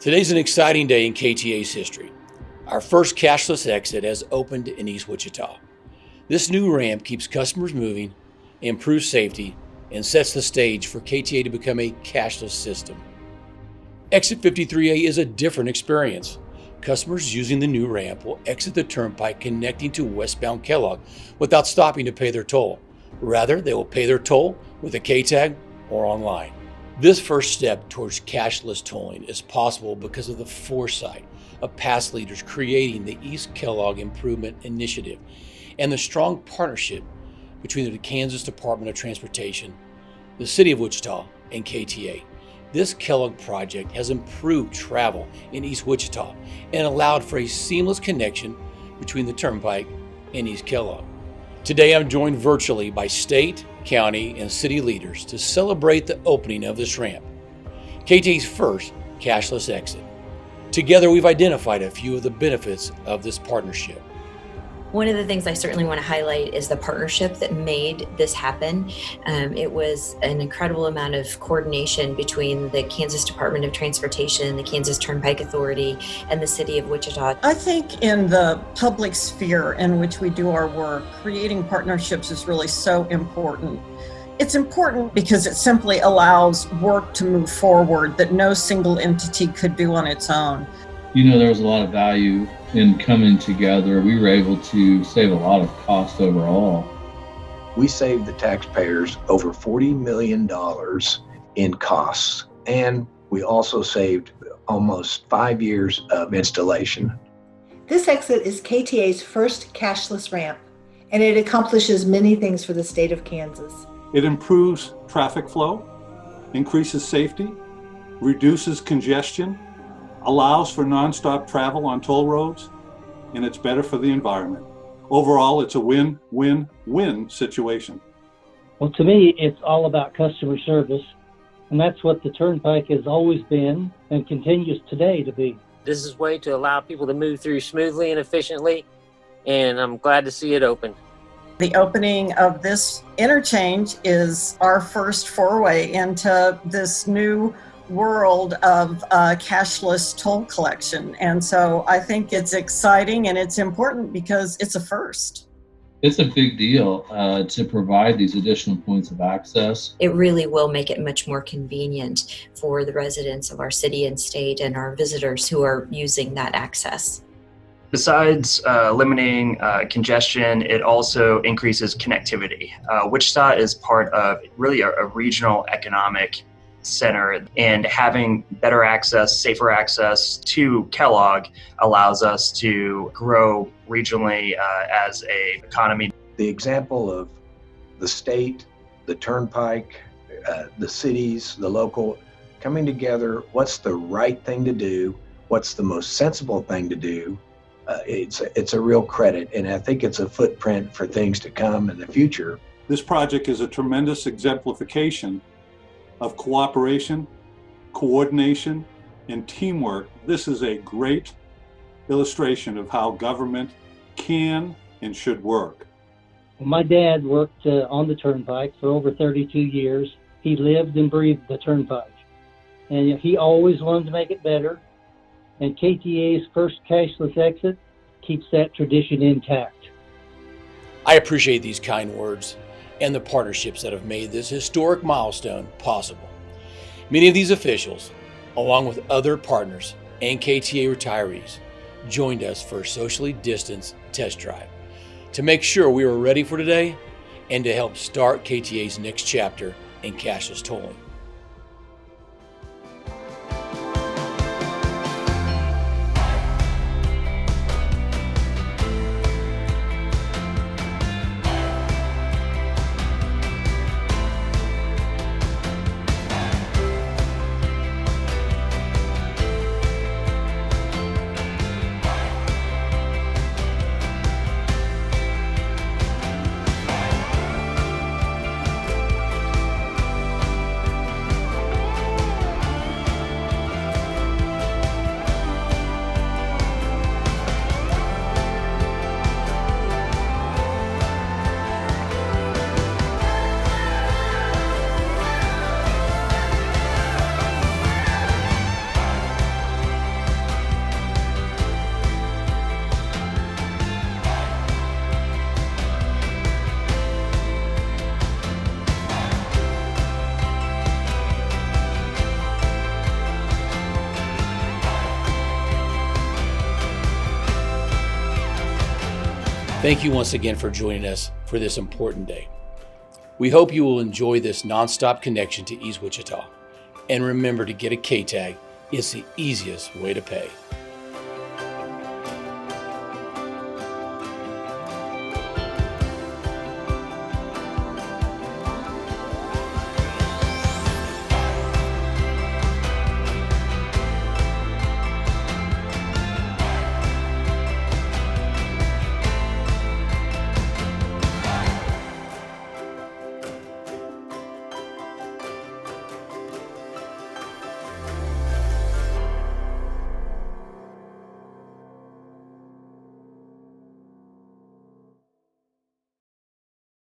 Today's an exciting day in KTA's history. Our first cashless exit has opened in East Wichita. This new ramp keeps customers moving, improves safety, and sets the stage for KTA to become a cashless system. Exit 53A is a different experience. Customers using the new ramp will exit the turnpike connecting to westbound Kellogg without stopping to pay their toll. Rather, they will pay their toll with a K-tag or online. This first step towards cashless tolling is possible because of the foresight of past leaders creating the East Kellogg Improvement Initiative and the strong partnership between the Kansas Department of Transportation, the City of Wichita, and KTA. This Kellogg project has improved travel in East Wichita and allowed for a seamless connection between the turnpike and East Kellogg. Today I'm joined virtually by state, county, and city leaders to celebrate the opening of this ramp, KTA's first cashless exit. Together we've identified a few of the benefits of this partnership. One of the things I certainly want to highlight is the partnership that made this happen. It was an incredible amount of coordination between the Kansas Department of Transportation, the Kansas Turnpike Authority, and the City of Wichita. I think in the public sphere in which we do our work, creating partnerships is really so important. It's important because it simply allows work to move forward that no single entity could do on its own. There was a lot of value in coming together. We were able to save a lot of cost overall. We saved the taxpayers over $40 million in costs, and we also saved almost 5 years of installation. This exit is KTA's first cashless ramp, and it accomplishes many things for the state of Kansas. It improves traffic flow, increases safety, reduces congestion, allows for nonstop travel on toll roads, and it's better for the environment. Overall, it's a win-win-win situation. Well, to me, it's all about customer service, and that's what the Turnpike has always been and continues today to be. This is a way to allow people to move through smoothly and efficiently, and I'm glad to see it open. The opening of this interchange is our first foray into this new world of cashless toll collection. And so I think it's exciting and it's important because it's a first. It's a big deal to provide these additional points of access. It really will make it much more convenient for the residents of our city and state and our visitors who are using that access. Besides eliminating congestion, it also increases connectivity. Wichita is part of really a regional economic center, and having better access, safer access to Kellogg allows us to grow regionally as an economy. The example of the state, the turnpike, the cities, the local coming together, what's the right thing to do, what's the most sensible thing to do, it's a real credit, and I think it's a footprint for things to come in the future. This project is a tremendous exemplification of cooperation, coordination, and teamwork. This is a great illustration of how government can and should work. My dad worked on the Turnpike for over 32 years. He lived and breathed the Turnpike, and he always wanted to make it better. And KTA's first cashless exit keeps that tradition intact. I appreciate these kind words and the partnerships that have made this historic milestone possible. Many of these officials, along with other partners and KTA retirees, joined us for a socially distanced test drive to make sure we were ready for today and to help start KTA's next chapter in cashless tolling. Thank you once again for joining us for this important day. We hope you will enjoy this nonstop connection to East Wichita. And remember to get a K-Tag. It's the easiest way to pay.